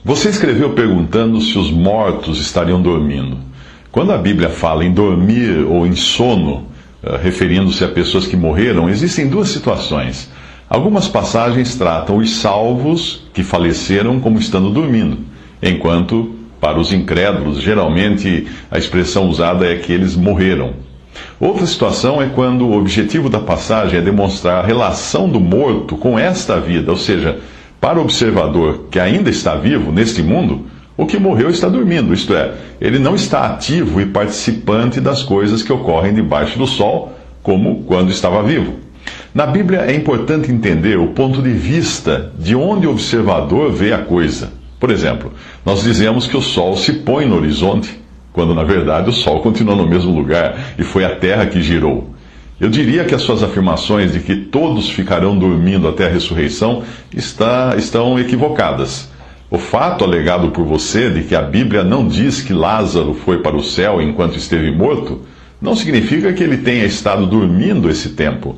Você escreveu perguntando se os mortos estariam dormindo. Quando a Bíblia fala em dormir ou em sono, referindo-se a pessoas que morreram, existem duas situações. Algumas passagens tratam os salvos que faleceram como estando dormindo, enquanto, para os incrédulos, geralmente a expressão usada é que eles morreram. Outra situação é quando o objetivo da passagem é demonstrar a relação do morto com esta vida, ou seja, para o observador que ainda está vivo neste mundo, o que morreu está dormindo, isto é, ele não está ativo e participante das coisas que ocorrem debaixo do sol, como quando estava vivo. Na Bíblia é importante entender o ponto de vista de onde o observador vê a coisa. Por exemplo, nós dizemos que o sol se põe no horizonte, quando na verdade o sol continua no mesmo lugar e foi a terra que girou. Eu diria que as suas afirmações de que todos ficarão dormindo até a ressurreição estão equivocadas. O fato alegado por você de que a Bíblia não diz que Lázaro foi para o céu enquanto esteve morto, não significa que ele tenha estado dormindo esse tempo.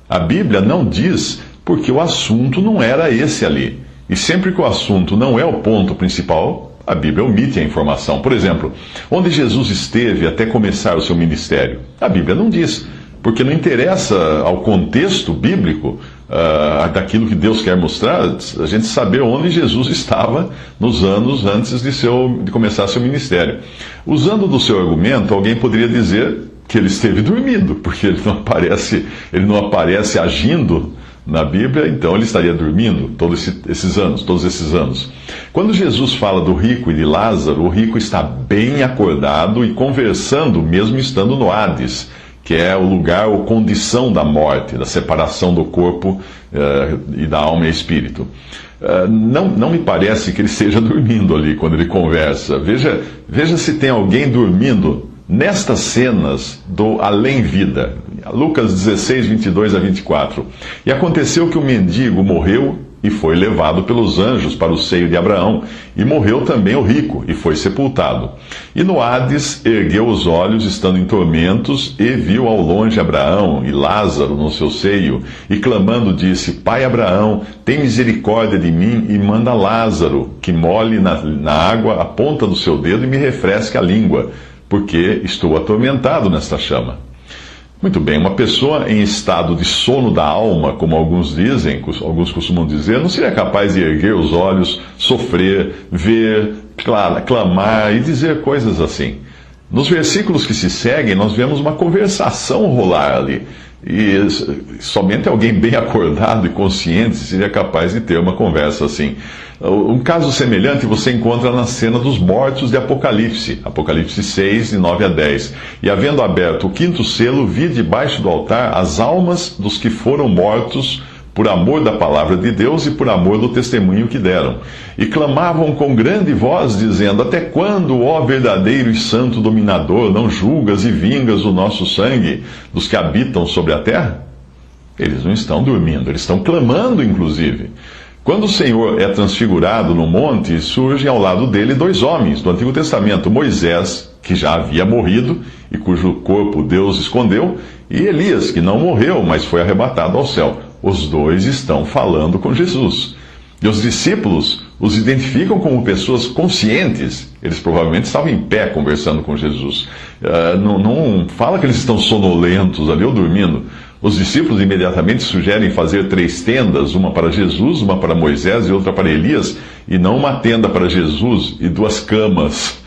A Bíblia não diz porque o assunto não era esse ali. E sempre que o assunto não é o ponto principal, a Bíblia omite a informação. Por exemplo, onde Jesus esteve até começar o seu ministério? A Bíblia não diz, porque não interessa ao contexto bíblico daquilo que Deus quer mostrar, a gente saber onde Jesus estava nos anos antes de começar seu ministério. Usando do seu argumento, alguém poderia dizer que ele esteve dormindo, porque ele não aparece agindo na Bíblia, então ele estaria dormindo todos esses anos. Quando Jesus fala do rico e de Lázaro, o rico está bem acordado e conversando, mesmo estando no Hades, que é o lugar ou condição da morte, da separação do corpo e da alma e espírito. Não me parece que ele esteja dormindo ali quando ele conversa. Veja se tem alguém dormindo nestas cenas do além-vida. Lucas 16, 22 a 24. E aconteceu que o mendigo morreu e foi levado pelos anjos para o seio de Abraão. E morreu também o rico e foi sepultado. E no Hades ergueu os olhos, estando em tormentos, e viu ao longe Abraão e Lázaro no seu seio. E clamando disse: Pai Abraão, tem misericórdia de mim e manda Lázaro, que molhe na água a ponta do seu dedo e me refresque a língua, porque estou atormentado nesta chama. Muito bem, uma pessoa em estado de sono da alma, como alguns costumam dizer, não seria capaz de erguer os olhos, sofrer, ver, clamar e dizer coisas assim. Nos versículos que se seguem, nós vemos uma conversação rolar ali. E somente alguém bem acordado e consciente seria capaz de ter uma conversa assim. Um caso semelhante você encontra na cena dos mortos de Apocalipse, Apocalipse 6, de 9 a 10. E havendo aberto o quinto selo, vi debaixo do altar as almas dos que foram mortos por amor da palavra de Deus e por amor do testemunho que deram. E clamavam com grande voz, dizendo: Até quando, ó verdadeiro e santo dominador, não julgas e vingas o nosso sangue dos que habitam sobre a terra? Eles não estão dormindo, eles estão clamando, inclusive. Quando o Senhor é transfigurado no monte, surgem ao lado dele dois homens do Antigo Testamento: Moisés, que já havia morrido e cujo corpo Deus escondeu, e Elias, que não morreu, mas foi arrebatado ao céu. Os dois estão falando com Jesus. E os discípulos os identificam como pessoas conscientes. Eles provavelmente estavam em pé conversando com Jesus. Não fala que eles estão sonolentos ali ou dormindo. Os discípulos imediatamente sugerem fazer 3 tendas, uma para Jesus, uma para Moisés e outra para Elias, e não uma tenda para Jesus e 2 camas,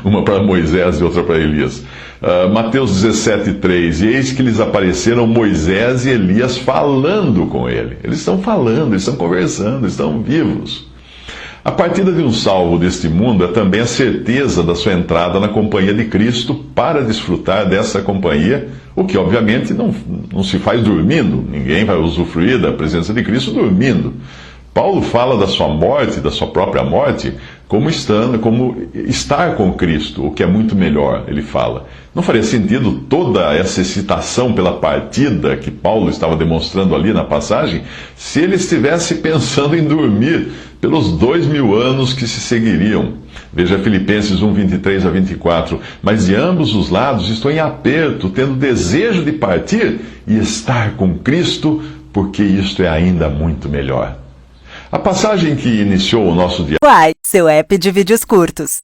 uma para Moisés e outra para Elias. Mateus 17, 3. E eis que lhes apareceram Moisés e Elias falando com ele. Eles estão falando, eles estão conversando, estão vivos. A partida de um salvo deste mundo é também a certeza da sua entrada na companhia de Cristo para desfrutar dessa companhia, o que obviamente não se faz dormindo. Ninguém vai usufruir da presença de Cristo dormindo. Paulo fala da sua morte, da sua própria morte, como estar com Cristo, o que é muito melhor, ele fala. Não faria sentido toda essa excitação pela partida que Paulo estava demonstrando ali na passagem, se ele estivesse pensando em dormir pelos 2000 anos que se seguiriam. Veja Filipenses 1, 23 a 24. Mas de ambos os lados estou em aperto, tendo desejo de partir e estar com Cristo, porque isto é ainda muito melhor. A passagem que iniciou o nosso diálogo Uai, seu app de vídeos curtos.